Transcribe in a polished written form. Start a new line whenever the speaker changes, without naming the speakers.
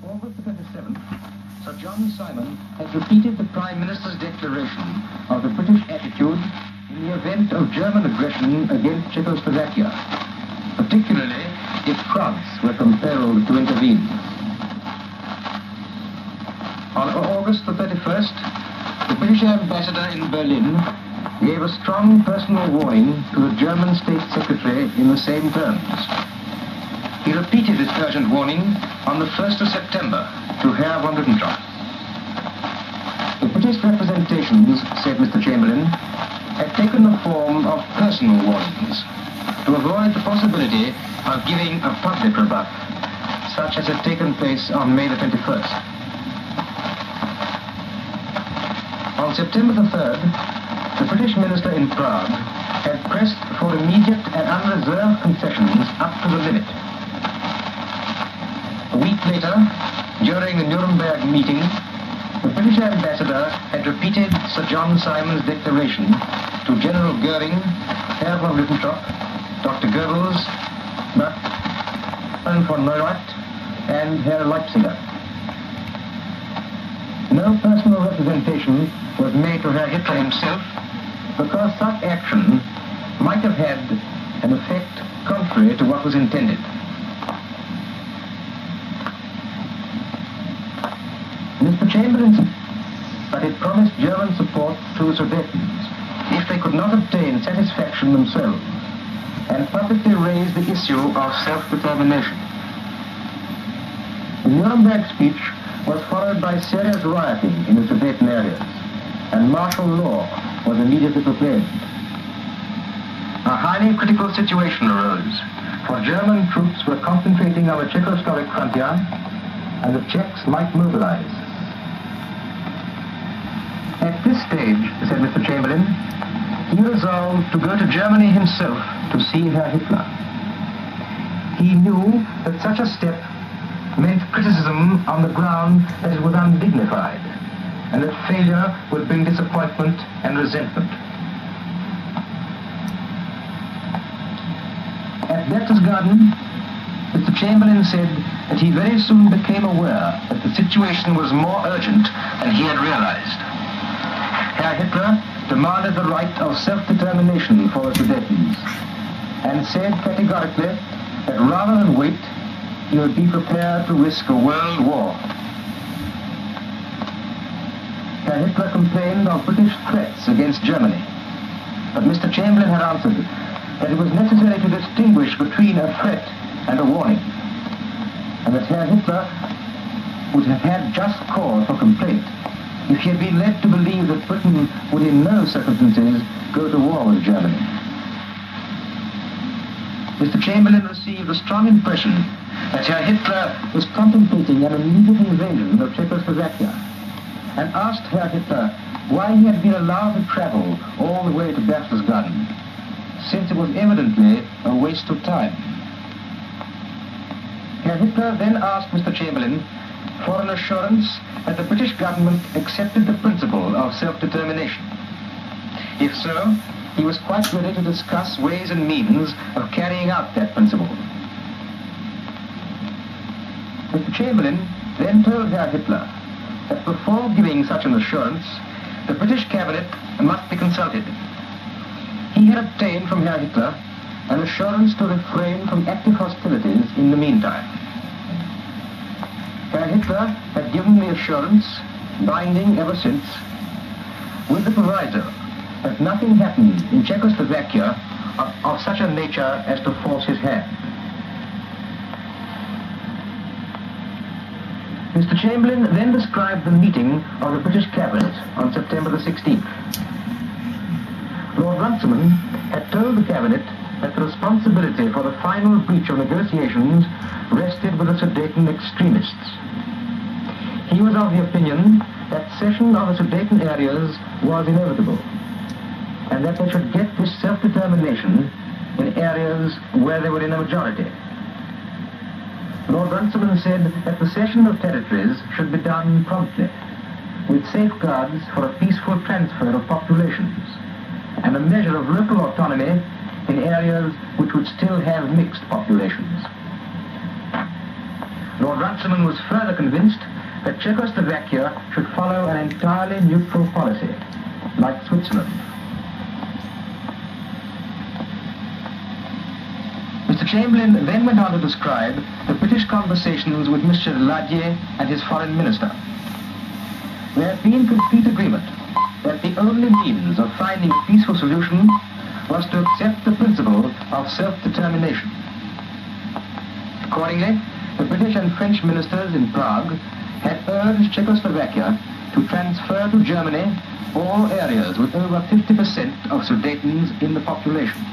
August the 27th, Sir John Simon has repeated the Prime Minister's declaration of the British attitude in the event of German aggression against Czechoslovakia, particularly if France were compelled to intervene. On August the 31st, the British ambassador in Berlin gave a strong personal warning to the German State Secretary in the same terms. He repeated this urgent warning on the 1st of September to Herr von Ribbentrop. The British representations, said Mr. Chamberlain, had taken the form of personal warnings to avoid the possibility of giving a public rebuff, such as had taken place on May the 21st. On September the 3rd, the British minister in Prague had pressed for immediate and unreserved concessions up to the limit. A week later, during the Nuremberg meeting, the British ambassador had repeated Sir John Simon's declaration to General Goering, Herr von Ribbentrop, Dr. Goebbels, Baron von Neurath, and Herr Leipziger. No personal representation was made to Herr Hitler himself because such action might have had an effect contrary to what was intended. Mr. Chamberlain said that it promised German support to the Sudetens if they could not obtain satisfaction themselves, and publicly raised the issue of self-determination. The Nuremberg speech was followed by serious rioting in the Sudeten areas, and martial law was immediately proclaimed. A highly critical situation arose, for German troops were concentrating on the Czechoslovak frontier, and the Czechs might mobilize. At this stage, said Mr. Chamberlain, he resolved to go to Germany himself to see Herr Hitler. He knew that such a step meant criticism on the ground that it was undignified, and that failure would bring disappointment and resentment. At Berchtesgaden, Mr. Chamberlain said that he very soon became aware that the situation was more urgent than he had realized. Herr Hitler demanded the right of self-determination for the Sudetens, and said categorically that rather than wait, he would be prepared to risk a world war. Herr Hitler complained of British threats against Germany, but Mr. Chamberlain had answered that it was necessary to distinguish between a threat and a warning, and that Herr Hitler would have had just cause for complaint if he had been led to believe that Britain would in no circumstances go to war with Germany. Mr. Chamberlain received a strong impression that Herr Hitler was contemplating an immediate invasion of Czechoslovakia, and asked Herr Hitler why he had been allowed to travel all the way to Berchtesgaden, since it was evidently a waste of time. Herr Hitler then asked Mr. Chamberlain for an assurance that the British government accepted the principle of self-determination. If so, he was quite ready to discuss ways and means of carrying out that principle. Mr. Chamberlain then told Herr Hitler that before giving such an assurance, the British cabinet must be consulted. He had obtained from Herr Hitler an assurance to refrain from active hostilities in the meantime. Herr Hitler had given the assurance, binding ever since, with the proviso that nothing happened in Czechoslovakia of such a nature as to force his hand. Mr. Chamberlain then described the meeting of the British cabinet on September the 16th. Lord Runciman had told the cabinet that the responsibility for the final breach of negotiations rested with the Sudeten extremists. He was of the opinion that cession of the Sudeten areas was inevitable, and that they should get this self-determination in areas where they were in a majority. Lord Runciman said that the cession of territories should be done promptly, with safeguards for a peaceful transfer of populations, and a measure of local autonomy in areas which would still have mixed populations. Lord Runciman was further convinced that Czechoslovakia should follow an entirely neutral policy, like Switzerland. Mr. Chamberlain then went on to describe the British conversations with Mr. Ladje and his foreign minister. There had been complete agreement that the only means of finding a peaceful solution was to accept the principle of self-determination. Accordingly, the British and French ministers in Prague had urged Czechoslovakia to transfer to Germany all areas with over 50% of Sudetans in the population.